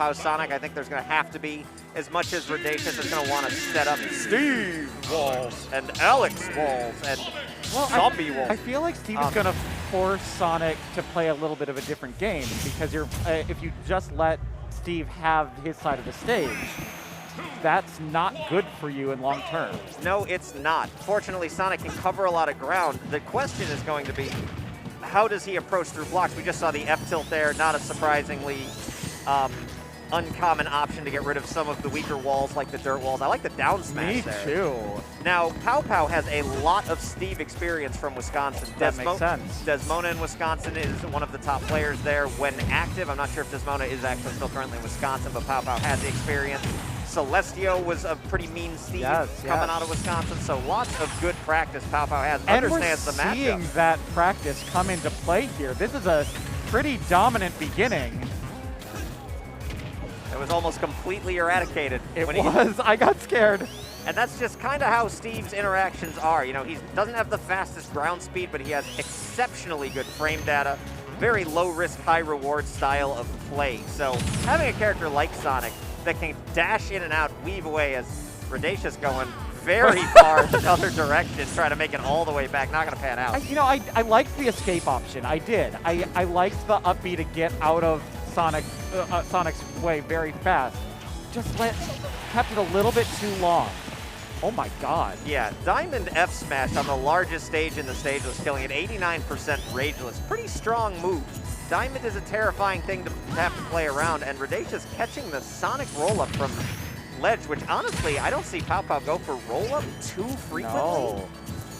PowPow Sonic, I think there's going to have to be, as much as Redacious is going to want to set up Steve walls and Alex walls and zombie walls. I feel like Steve is going to force Sonic to play a little bit of a different game, because if you just let Steve have his side of the stage, that's not good for you in long term. No, it's not. Fortunately, Sonic can cover a lot of ground. The question is going to be, how does he approach through blocks? We just saw the F-tilt there, not a surprisingly uncommon option to get rid of some of the weaker walls like the dirt walls. I like the down smash there. Me too. Now, PowPow has a lot of Steve experience from Wisconsin. That makes sense. Desmona in Wisconsin is one of the top players there when active. I'm not sure if Desmona is actually still currently in Wisconsin, but PowPow has the experience. Celestio was a pretty mean Steve coming out of Wisconsin, so lots of good practice PowPow has. And Understands the matchup. we're seeing that practice come into play here. This is a pretty dominant beginning. It was almost completely eradicated. It was. I got scared. And that's just kind of how Steve's interactions are. You know, he doesn't have the fastest ground speed, but he has exceptionally good frame data. Very low risk, high reward style of play. So having a character like Sonic that can dash in and out, weave away, as Redacious going very far the other direction, trying to make it all the way back, not going to pan out. I liked the escape option. I did. I liked the up B to get out of Sonic's way very fast. Just kept it a little bit too long. Oh my god. Yeah, Diamond F smash on the largest stage in the stage was killing at 89% rageless. Pretty strong move. Diamond is a terrifying thing to have to play around, and Redacious catching the Sonic roll-up from ledge, which honestly, I don't see PowPow go for roll-up too frequently. No.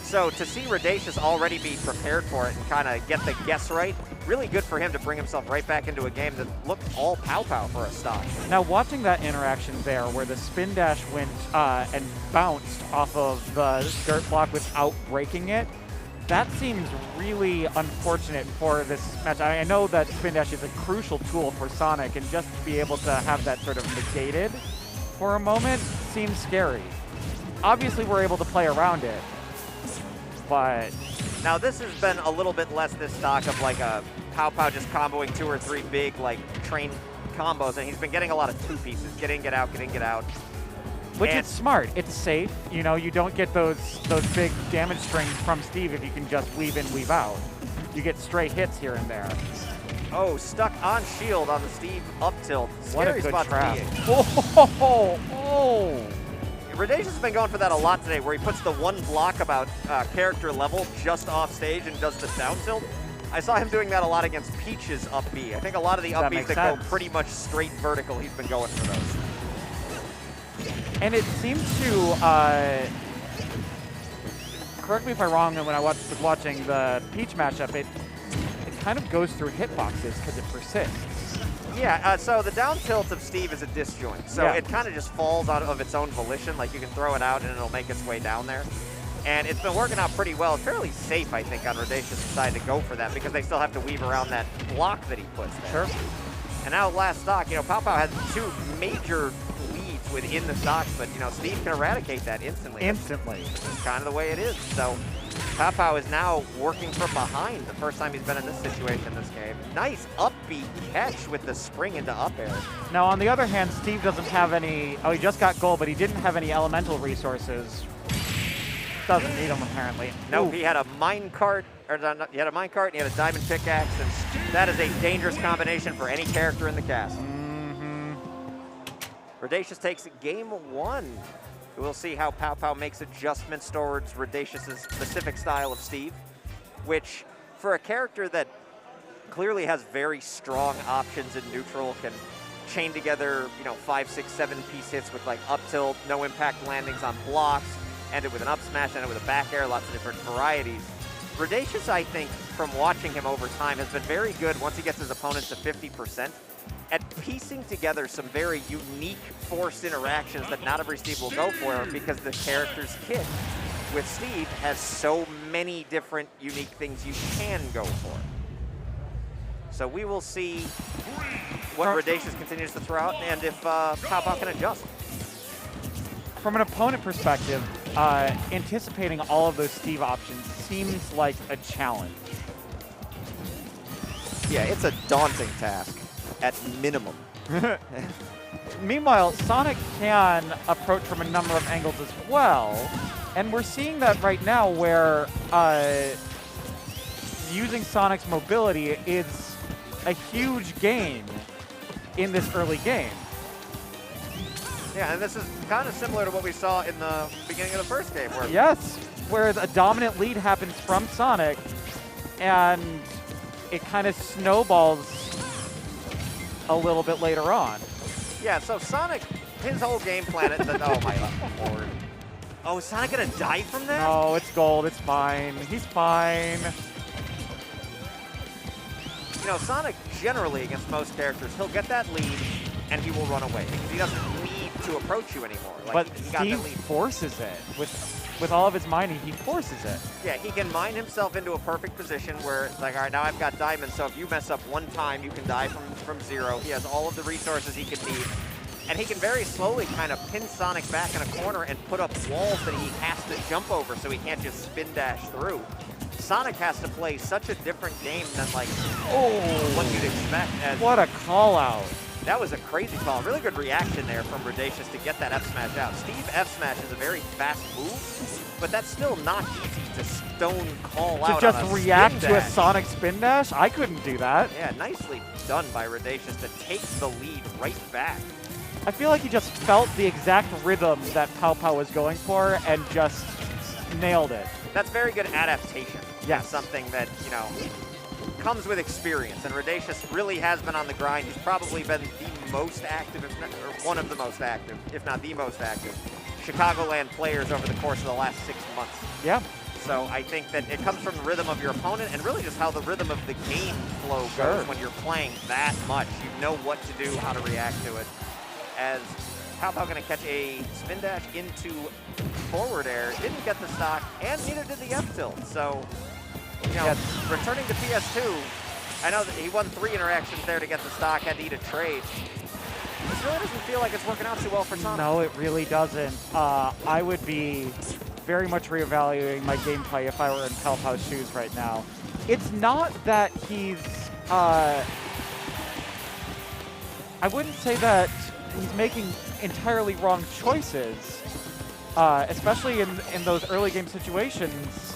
So to see Redacious already be prepared for it and kind of get the guess right, really good for him to bring himself right back into a game that looked all PowPow for a stock. Now watching that interaction there where the spin dash went and bounced off of the dirt block without breaking it, that seems really unfortunate for this match. I know that spin dash is a crucial tool for Sonic, and just to be able to have that sort of negated for a moment seems scary. Obviously we're able to play around it, but... Now this has been a little bit less this stock of like a PowPow just comboing 2 or 3 big like train combos, and he's been getting a lot of 2 pieces, get in, get out, get in, get out. Which is smart. It's safe. You know, you don't get those big damage strings from Steve if you can just weave in, weave out. You get stray hits here and there. Oh, stuck on shield on the Steve up tilt. What a Scary good spot trap. to be in. Oh. Redacious has been going for that a lot today, where he puts the one block about character level just off stage and does the down tilt. I saw him doing that a lot against Peach's up B. I think a lot of the up Bs that go pretty much straight vertical, he's been going for those. And it seems to, correct me if I'm wrong, when I was watching the Peach matchup, it kind of goes through hitboxes because it persists. Yeah, so the down tilt of Steve is a disjoint, so it kind of just falls out of its own volition. Like, you can throw it out and it'll make its way down there. And it's been working out pretty well. Fairly safe, I think, on Redacious' side to go for that, because they still have to weave around that block that he puts there. Sure. And now last stock, you know, PowPow has 2 major leads within the stocks, but, you know, Steve can eradicate that instantly. That's kind of the way it is. So PowPow is now working from behind, the first time he's been in this situation this game. Nice upbeat catch with the spring into up air. Now, on the other hand, Steve doesn't have any... Oh, he just got gold, but he didn't have any elemental resources. Doesn't need them, apparently. No, he had a minecart, or he had a minecart, and he had a diamond pickaxe, and that is a dangerous combination for any character in the cast. Redacious takes game 1. We'll see how PowPow makes adjustments towards Redacious' specific style of Steve, which, for a character that clearly has very strong options in neutral, can chain together, you know, 5, 6, 7-piece hits with like up tilt, no impact landings on blocks, end it with an up smash, end it with a back air, lots of different varieties. Redacious, I think, from watching him over time, has been very good once he gets his opponents to 50% at piecing together some very unique forced interactions that not every Steve will go for, because the character's kit with Steve has so many different unique things you can go for. So we will see what Redacious continues to throw out, and if PowPow can adjust. From an opponent perspective, anticipating all of those Steve options seems like a challenge. Yeah, it's a daunting task at minimum. Meanwhile, Sonic can approach from a number of angles as well, and we're seeing that right now where using Sonic's mobility is a huge gain in this early game. Yeah, and this is kind of similar to what we saw in the beginning of the first game. Where Yes, where a dominant lead happens from Sonic, and it kind of snowballs a little bit later on. Yeah, so Sonic, his whole game plan is that, oh my lord. Oh, is Sonic gonna die from that? No, it's gold, it's fine. He's fine. You know, Sonic generally against most characters, he'll get that lead and he will run away because he doesn't need to approach you anymore. Like, But he got the Steve lead. forces it. With all of his mining, he forces it. Yeah, he can mine himself into a perfect position where it's like, all right, now I've got diamonds, so if you mess up one time, you can die from zero. He has all of the resources he can need. And he can very slowly kind of pin Sonic back in a corner and put up walls that he has to jump over so he can't just spin dash through. Sonic has to play such a different game than like what you'd expect. As What a call out. that was a crazy call. Really good reaction there from Redacious to get that F smash out. Steve F smash is a very fast move, but that's still not easy to stone call out. To just on a react spin to a dash. Sonic spin dash? I couldn't do that. Yeah, nicely done by Redacious to take the lead right back. I feel like he just felt the exact rhythm that PowPow was going for and just nailed it. That's very good adaptation. Yes. It's something that, you know, comes with experience, and Redacious really has been on the grind. He's probably been the most active, if not, or one of the most active, if not the most active, Chicagoland players over the course of the last 6 months. Yeah. So I think that it comes from the rhythm of your opponent and really just how the rhythm of the game flow goes Sure. when you're playing that much. You know what to do, how to react to it. As PowPow going to catch a spin dash into forward air, didn't get the stock, and neither did the F tilt. So, you know, returning to PS2, I know that he won 3 interactions there to get the stock, had to eat a trade. This really doesn't feel like it's working out too well for Sonic. No, it really doesn't. I would be very much reevaluating my gameplay if I were in PowPow's shoes right now. It's not that he's... I wouldn't say that he's making entirely wrong choices, especially in those early game situations.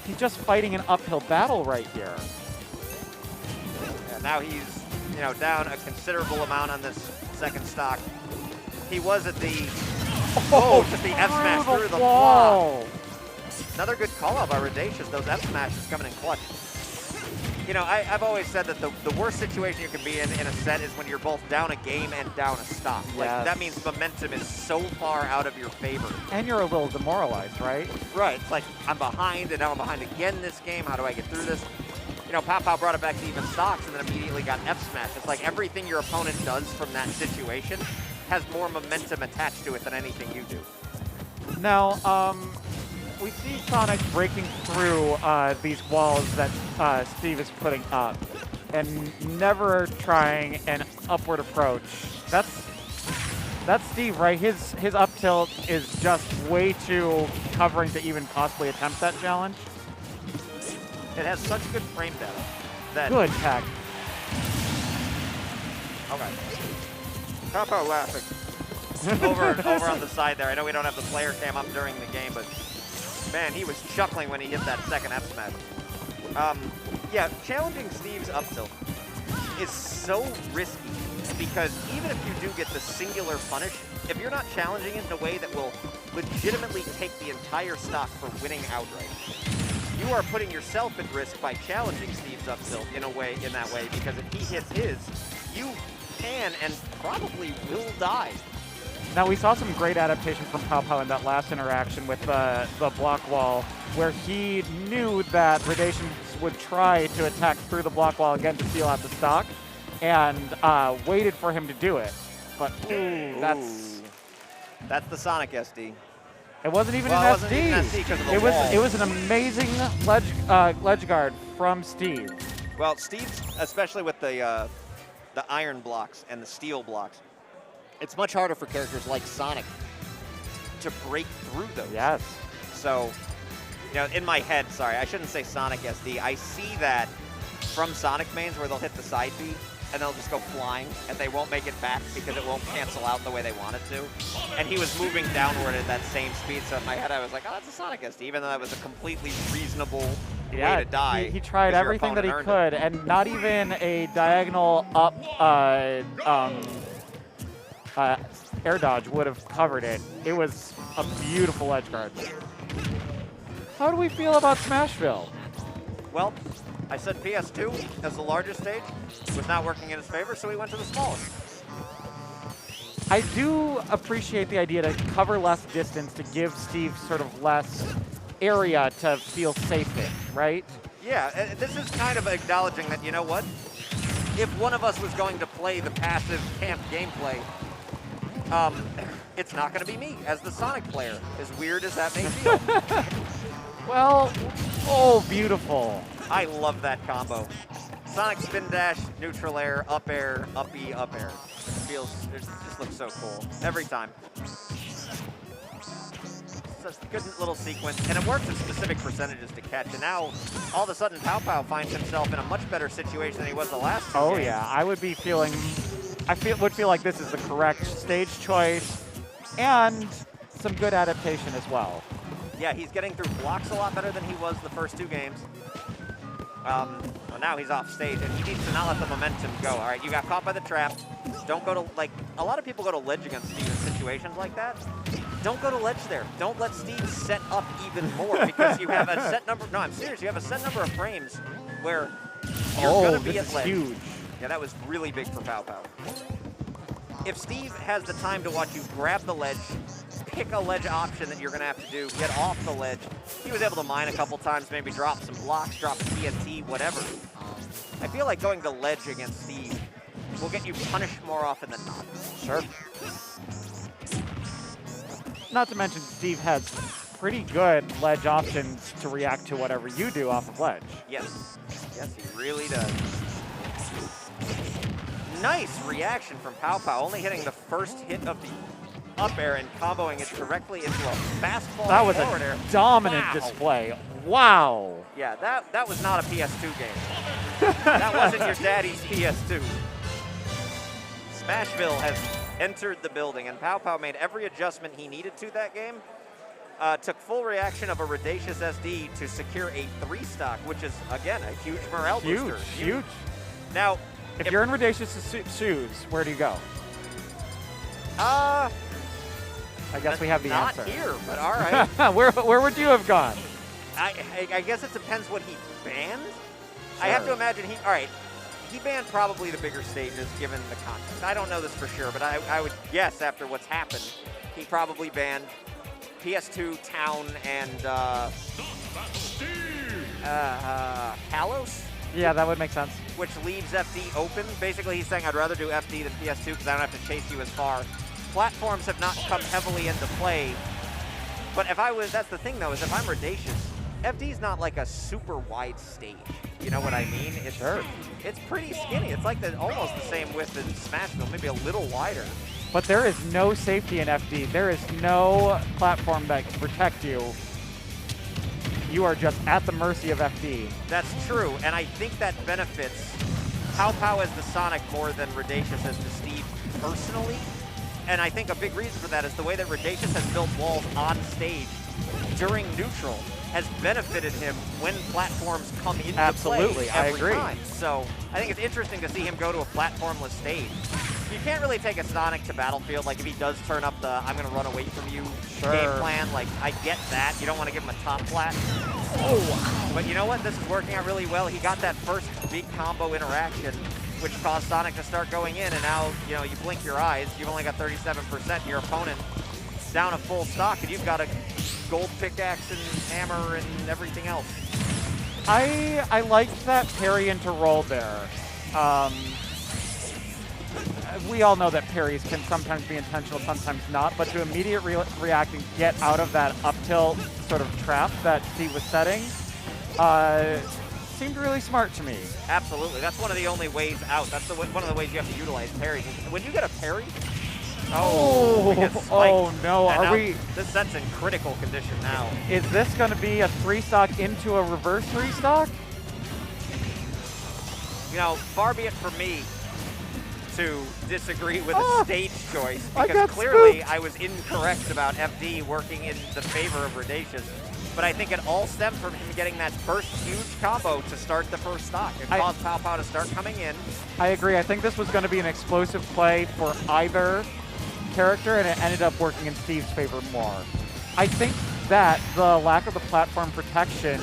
He's just fighting an uphill battle right here. Yeah, now he's, you know, down a considerable amount on this second stock. He was at the, just the F smash through the wall. Another good call out by Redacious. Those F smashes coming in clutch. You know, I've always said that the worst situation you can be in a set is when you're both down a game and down a stock. Like, Yes. that means momentum is so far out of your favor. And you're a little demoralized, right? Right. It's like, I'm behind, and now I'm behind again this game. How do I get through this? You know, PowPow brought it back to even stocks and then immediately got F smash. It's like everything your opponent does from that situation has more momentum attached to it than anything you do. Now, we see Sonic breaking through these walls that Steve is putting up and never trying an upward approach. That's Steve, right? His up tilt is just way too covering to even possibly attempt that challenge. It has such good frame data that... Good tech. Okay. PowPow laughing. over on the side there. I know we don't have the player cam up during the game, but man, he was chuckling when he hit that second F smash. Yeah, challenging Steve's up tilt is so risky because even if you do get the singular punish, if you're not challenging it in a way that will legitimately take the entire stock for winning outright, you are putting yourself at risk by challenging Steve's up tilt in that way, because if he hits his, you can and probably will die. Now, we saw some great adaptation from PowPow in that last interaction with the block wall, where he knew that Redacious would try to attack through the block wall again to steal out the stock, and waited for him to do it. But, That's the Sonic SD. It wasn't even Well, an it wasn't even SD. an SD 'cause of the wall. It was an amazing ledge guard from Steve. Well, Steve's, especially with the iron blocks and the steel blocks, it's much harder for characters like Sonic to break through those. Yes. So, you know, in my head, sorry, I shouldn't say Sonic SD. I see that from Sonic mains where they'll hit the side B and they'll just go flying, and they won't make it back because it won't cancel out the way they want it to. And he was moving downward at that same speed, so in my head I was like, oh, that's a Sonic SD, even though that was a completely reasonable way to die. He tried everything that he could, and not even a diagonal up air dodge would have covered it. It was a beautiful edge guard. How do we feel about Smashville? Well, I said PS2 as the largest stage was not working in his favor, so he went to the smallest. I do appreciate the idea to cover less distance to give Steve sort of less area to feel safe in, right? Yeah, this is kind of acknowledging that, you know what? If one of us was going to play the passive camp gameplay, it's not going to be me as the Sonic player, as weird as that may feel. Well, oh, beautiful. I love that combo. Sonic spin dash, neutral air, up air, up E, up air. It just looks so cool every time. Such a good little sequence, and it works at specific percentages to catch. And now, all of a sudden, PowPow finds himself in a much better situation than he was the last two games. Yeah, I would be feeling, would feel like this is the correct stage choice, and some good adaptation as well. Yeah, he's getting through blocks a lot better than he was the first two games. Well, now he's off stage, and he needs to not let the momentum go. All right, you got caught by the trap. Don't go to, like, a lot of people go to ledge against Steve in situations like that. Don't go to ledge there. Don't let Steve set up even more, because you have a set number, no, I'm serious, you have a set number of frames where you're going to be at ledge. Huge. Yeah, that was really big for PowPow. If Steve has the time to watch you grab the ledge, pick a ledge option that you're going to have to do, get off the ledge. He was able to mine a couple times, maybe drop some blocks, drop a TNT, whatever. I feel like going to ledge against Steve will get you punished more often than not. Sure. Not to mention, Steve has pretty good ledge options to react to whatever you do off of ledge. Yes. Yes, he really does. Nice reaction from PowPow, only hitting the first hit of the up air and comboing it directly into a fastball. That was forward a air. dominant Wow. display. Wow. Yeah, that was not a PS2 game. That wasn't your daddy's PS2. Smashville has entered the building, and PowPow made every adjustment he needed to that game. Took full reaction of a Redacious SD to secure a 3-stock, which is, again, a huge morale booster. Huge. Now, if you're in Redacious' shoes, where do you go? I guess we have the answer. Not here, but all right. Where would you have gone? I guess it depends what he banned. Sure. I have to imagine he banned probably the bigger stages given the context. I don't know this for sure, but I would guess after what's happened, he probably banned PS2, Town, and Kalos? Yeah, that would make sense. Which leaves FD open. Basically, he's saying I'd rather do FD than PS2 because I don't have to chase you as far. Platforms have not come heavily into play. But that's the thing though, is if I'm Redacious, FD's not like a super wide stage. You know what I mean? It's pretty skinny. It's like almost the same width as Smashville, maybe a little wider. But there is no safety in FD. There is no platform that can protect you. You are just at the mercy of FD. That's true, and I think that benefits PowPow as the Sonic more than Redacious as the Steve personally. And I think a big reason for that is the way that Redacious has built walls on stage during neutral has benefited him when platforms come into play every time. So I think it's interesting to see him go to a platformless stage. You can't really take a Sonic to Battlefield, like if he does turn up the I'm going to run away from you game plan, like I get that. You don't want to give him a top flat. Oh, but you know what? This is working out really well. He got that first big combo interaction, which caused Sonic to start going in, and now, you blink your eyes, you've only got 37%, your opponent down a full stock, and you've got a gold pickaxe and hammer and everything else. I liked that parry into roll there. We all know that parries can sometimes be intentional, sometimes not, but to immediate react and get out of that up tilt sort of trap that Steve was setting seemed really smart to me. Absolutely. That's one of the only ways out. That's one of the ways you have to utilize parries. When you get a parry, oh no, this set's in critical condition now. Is this going to be a 3-stock into a reverse 3-stock? Far be it from me to disagree with a stage choice I because got clearly spooked. I was incorrect about FD working in the favor of Redacious. But I think it all stemmed from him getting that first huge combo to start the first stock. It caused PowPow to start coming in. I agree. I think this was going to be an explosive play for either character, and it ended up working in Steve's favor more. I think that the lack of the platform protection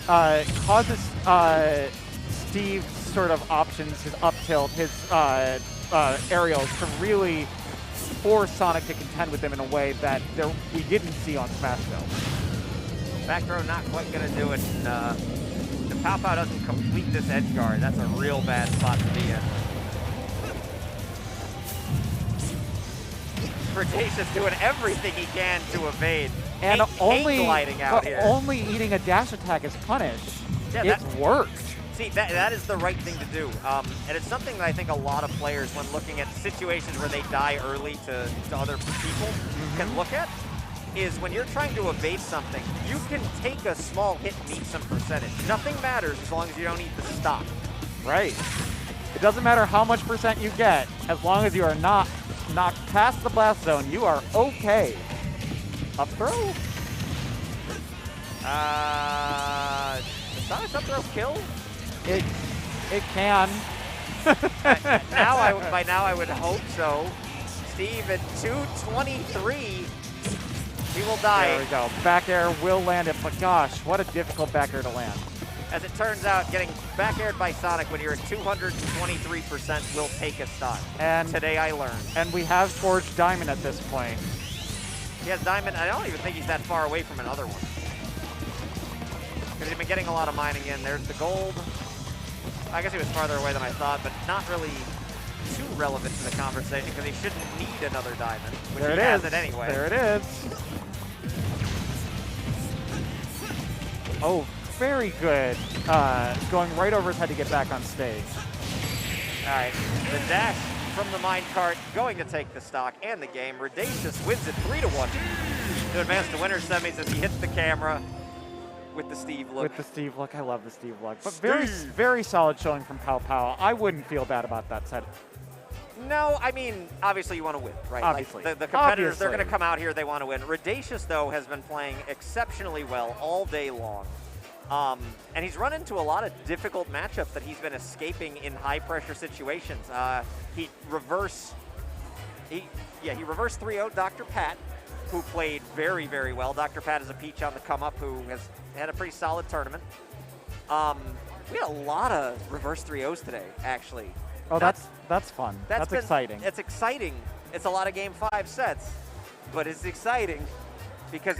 causes Steve's sort of options, his up tilt, his aerials to really force Sonic to contend with him in a way that we didn't see on Smash Bros. Back throw not quite going to do it. If PowPow doesn't complete this edge guard, that's a real bad spot to be in. Redacious doing everything he can to evade. And only gliding out here. Only eating a dash attack is punished. Yeah, It's worked. See, that is the right thing to do. And it's something that I think a lot of players, when looking at situations where they die early to other people, can look at, is when you're trying to evade something, you can take a small hit and eat some percentage. Nothing matters as long as you don't eat the stock. Right. It doesn't matter how much percent you get, as long as you are not knocked past the blast zone, you are okay. Up throw? Does Sonic's up throw kill? It can. By now I would hope so. Steve at 223. He will die. There we go. Back air will land it, but gosh, what a difficult back air to land. As it turns out, getting back aired by Sonic when you're at 223% will take a stock. And today I learned. And we have Forged Diamond at this point. He has Diamond. I don't even think he's that far away from another one. Because he's been getting a lot of mining in. There's the gold. I guess he was farther away than I thought, but not really too relevant to the conversation because he shouldn't need another diamond, which There he it has is. it anyway. There it is. Oh, very good. Going right over his head to get back on stage. All right, the dash from the minecart going to take the stock and the game. Redacious wins it 3-1 to advance to winner's semis as he hits the camera with the Steve look. With the Steve look. I love the Steve look. But very solid showing from PowPow. I wouldn't feel bad about that set. No, I mean, obviously you want to win, right? Obviously. Like the competitors, they're going to come out here, they want to win. Redacious, though, has been playing exceptionally well all day long. And he's run into a lot of difficult matchups that he's been escaping in high-pressure situations. He reversed 3-0'd Dr. Pat, who played very, very well. Dr. Pat is a peach on the come-up who has had a pretty solid tournament. We had a lot of reverse 3-0s today, actually. Oh, that's fun. That's exciting. It's exciting. It's a lot of Game 5 sets, but it's exciting because